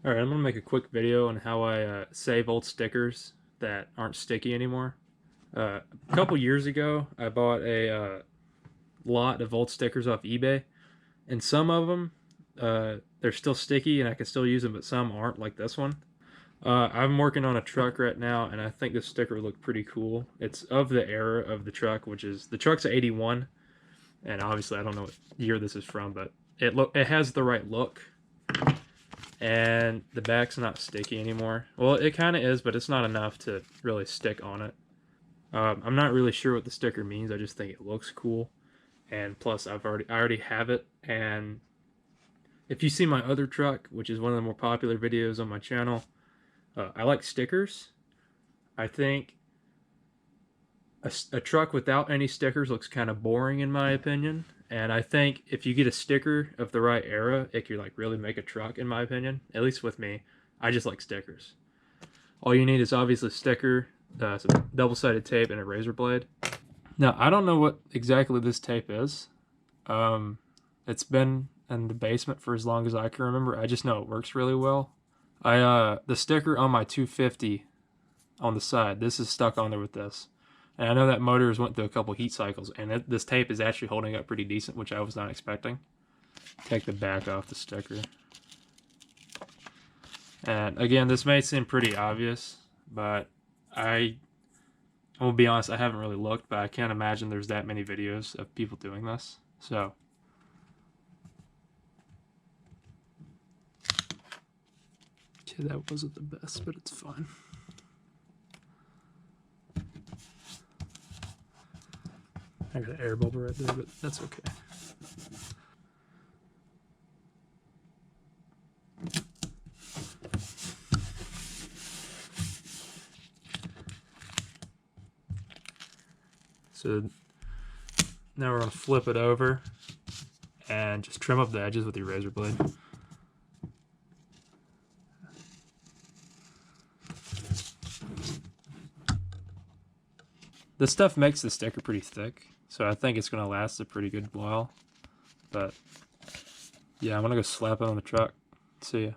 Alright, I'm gonna make a quick video on how I save old stickers that aren't sticky anymore. A couple years ago, I bought a lot of old stickers off eBay, and some of them, they're still sticky and I can still use them, but some aren't, like this one. I'm working on a truck right now, and I think this sticker looked pretty cool. It's of the era of the truck, which is, the truck's a '81, and obviously I don't know what year this is from, but it has the right look. And the back's not sticky anymore. Well, it kind of is, but it's not enough to really stick on it. I'm not really sure what the sticker means. I just think it looks cool, and plus I already have it. And if you see my other truck, which is one of the more popular videos on my channel, I like stickers. I think a truck without any stickers looks kind of boring in my opinion. And I think if you get a sticker of the right era, it could like really make a truck, in my opinion. At least with me, I just like stickers. All you need is obviously a sticker, some double-sided tape, and a razor blade. Now I don't know what exactly this tape is. It's been in the basement for as long as I can remember. I just know it works really well. The sticker on my 250 on the side, this is stuck on there with this. And I know that motor has went through a couple heat cycles, and this tape is actually holding up pretty decent, which I was not expecting. Take the back off the sticker. And again, this may seem pretty obvious, but I'm gonna be honest, I haven't really looked, but I can't imagine there's that many videos of people doing this. So, okay, that wasn't the best, but it's fine. I got an air bubble right there, but that's okay. So now we're going to flip it over and just trim up the edges with your razor blade. This stuff makes the sticker pretty thick, so I think it's going to last a pretty good while. But yeah, I'm going to go slap it on the truck. See ya.